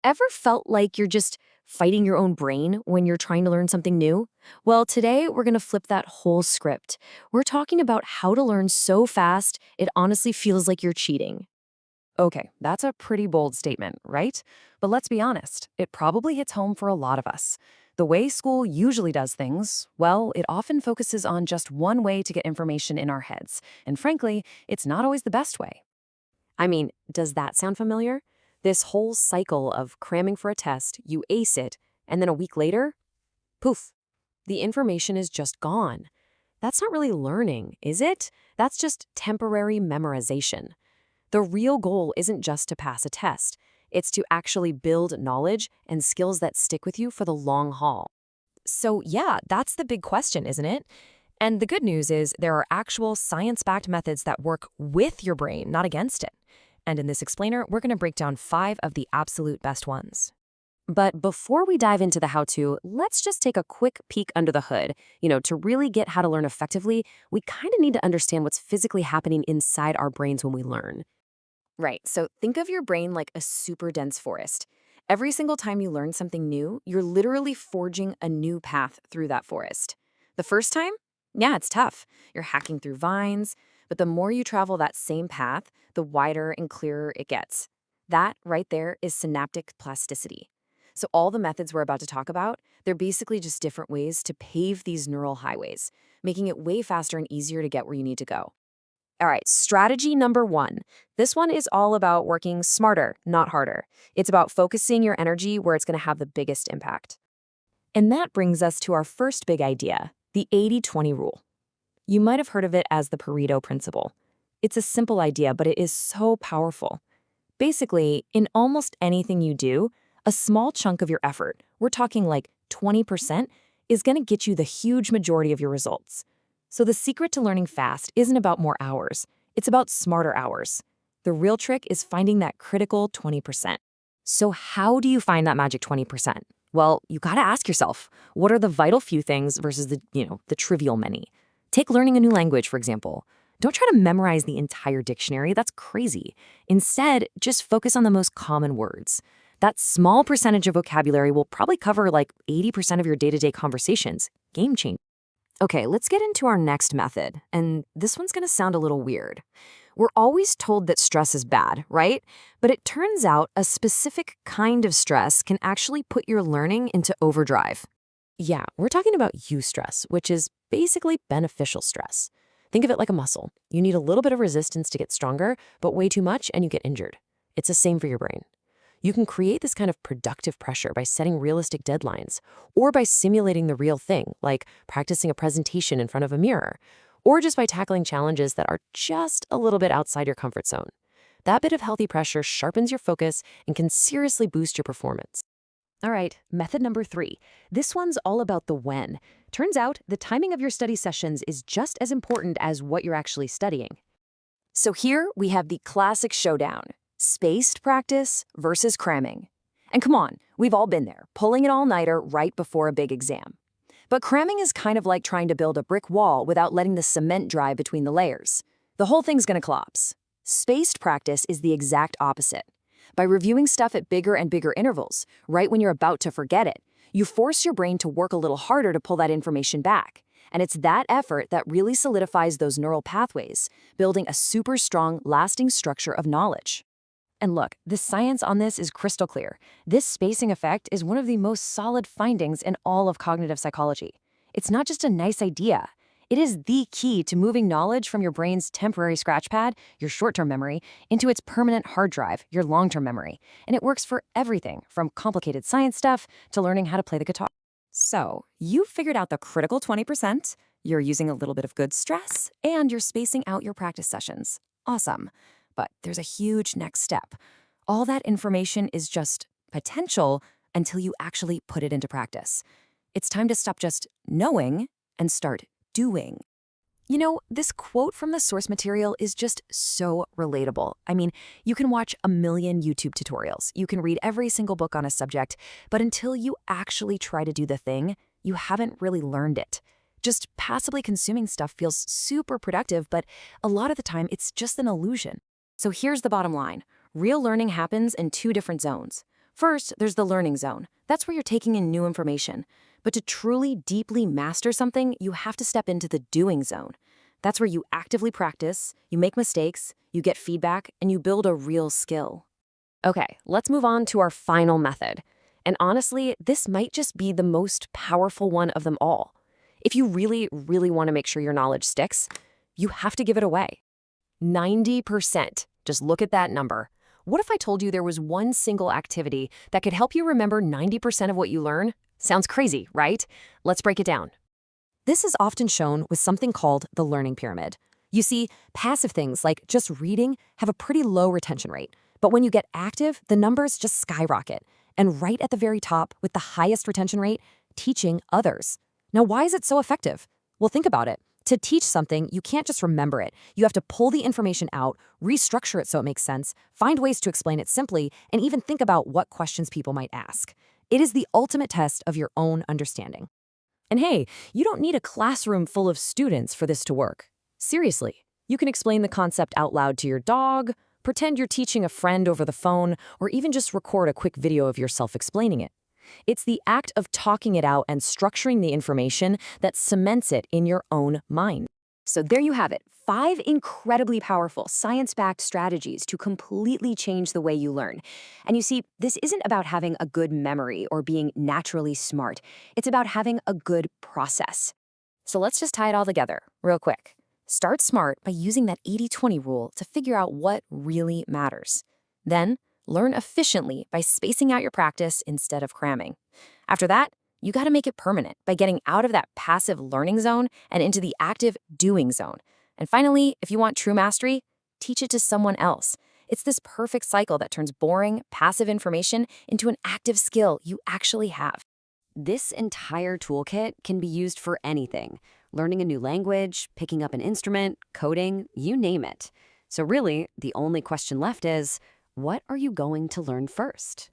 Ever felt like you're just fighting your own brain when you're trying to learn something new? Well, today we're going to flip that whole script. We're talking about how to learn so fast it honestly feels like you're cheating. Okay, that's a pretty bold statement, right? But let's be honest, it probably hits home for a lot of us. The way school usually does things, well, it often focuses on just one way to get information in our heads. And frankly, it's not always the best way. I mean, does that sound familiar? This whole cycle of cramming for a test, you ace it, and then a week later, poof, the information is just gone. That's not really learning, is it? That's just temporary memorization. The real goal isn't just to pass a test. It's to actually build knowledge and skills that stick with you for the long haul. So, yeah, that's the big question, isn't it? And the good news is there are actual science-backed methods that work with your brain, not against it. And in this explainer, we're going to break down 5 of the absolute best ones. But before we dive into the how-to, let's just take a quick peek under the hood. To really get how to learn effectively, we kind of need to understand what's physically happening inside our brains when we learn. Right, so think of your brain like a super dense forest. Every single time you learn something new, you're literally forging a new path through that forest. The first time? Yeah, it's tough. You're hacking through vines, but the more you travel that same path, the wider and clearer it gets. That right there is synaptic plasticity. So all the methods we're about to talk about, they're basically just different ways to pave these neural highways, making it way faster and easier to get where you need to go. All right, strategy number 1. This one is all about working smarter, not harder. It's about focusing your energy where it's going to have the biggest impact. And that brings us to our first big idea, the 80-20 rule. You might have heard of it as the Pareto Principle. It's a simple idea, but it is so powerful. Basically, in almost anything you do, a small chunk of your effort, we're talking like 20%, is going to get you the huge majority of your results. So the secret to learning fast isn't about more hours. It's about smarter hours. The real trick is finding that critical 20%. So how do you find that magic 20%? Well, you got to ask yourself, what are the vital few things versus the trivial many? Take learning a new language, for example. Don't try to memorize the entire dictionary. That's crazy. Instead, just focus on the most common words. That small percentage of vocabulary will probably cover like 80% of your day-to-day conversations. Game changer. Okay, let's get into our next method, and this one's going to sound a little weird. We're always told that stress is bad, right? But it turns out a specific kind of stress can actually put your learning into overdrive. Yeah, we're talking about eustress, which is basically beneficial stress. Think of it like a muscle. You need a little bit of resistance to get stronger, but way too much and you get injured. It's the same for your brain. You can create this kind of productive pressure by setting realistic deadlines, or by simulating the real thing, like practicing a presentation in front of a mirror, or just by tackling challenges that are just a little bit outside your comfort zone. That bit of healthy pressure sharpens your focus and can seriously boost your performance. All right, method number 3. This one's all about the when. Turns out the timing of your study sessions is just as important as what you're actually studying. So here we have the classic showdown. Spaced practice versus cramming. And come on, we've all been there, pulling an all-nighter right before a big exam. But cramming is kind of like trying to build a brick wall without letting the cement dry between the layers. The whole thing's gonna collapse. Spaced practice is the exact opposite. By reviewing stuff at bigger and bigger intervals, right when you're about to forget it, you force your brain to work a little harder to pull that information back. And it's that effort that really solidifies those neural pathways, building a super strong, lasting structure of knowledge. And look, the science on this is crystal clear. This spacing effect is one of the most solid findings in all of cognitive psychology. It's not just a nice idea. It is the key to moving knowledge from your brain's temporary scratch pad, your short-term memory, into its permanent hard drive, your long-term memory. And it works for everything from complicated science stuff to learning how to play the guitar. So, you figured out the critical 20%, you're using a little bit of good stress, and you're spacing out your practice sessions. Awesome. But there's a huge next step. All that information is just potential until you actually put it into practice. It's time to stop just knowing and start doing. This quote from the source material is just so relatable. I mean, you can watch a million YouTube tutorials, you can read every single book on a subject, but until you actually try to do the thing, you haven't really learned it. Just passively consuming stuff feels super productive, but a lot of the time it's just an illusion. So here's the bottom line. Real learning happens in 2 different zones. First, there's the learning zone. That's where you're taking in new information. But to truly deeply master something, you have to step into the doing zone. That's where you actively practice, you make mistakes, you get feedback, and you build a real skill. Okay, let's move on to our final method. And honestly, this might just be the most powerful one of them all. If you really, really want to make sure your knowledge sticks, you have to give it away. 90%. Just look at that number. What if I told you there was one single activity that could help you remember 90% of what you learn? Sounds crazy, right? Let's break it down. This is often shown with something called the learning pyramid. You see, passive things like just reading have a pretty low retention rate. But when you get active, the numbers just skyrocket. And right at the very top, with the highest retention rate, teaching others. Now, why is it so effective? Well, think about it. To teach something, you can't just remember it. You have to pull the information out, restructure it so it makes sense, find ways to explain it simply, and even think about what questions people might ask. It is the ultimate test of your own understanding. And hey, you don't need a classroom full of students for this to work. Seriously, you can explain the concept out loud to your dog, pretend you're teaching a friend over the phone, or even just record a quick video of yourself explaining it. It's the act of talking it out and structuring the information that cements it in your own mind. So there you have it, 5 incredibly powerful science-backed strategies to completely change the way you learn. And you see, this isn't about having a good memory or being naturally smart. It's about having a good process. So let's just tie it all together real quick. Start smart by using that 80-20 rule to figure out what really matters. Then, learn efficiently by spacing out your practice instead of cramming. After that, you got to make it permanent by getting out of that passive learning zone and into the active doing zone. And finally, if you want true mastery, teach it to someone else. It's this perfect cycle that turns boring, passive information into an active skill you actually have. This entire toolkit can be used for anything. Learning a new language, picking up an instrument, coding, you name it. So really, the only question left is, what are you going to learn first?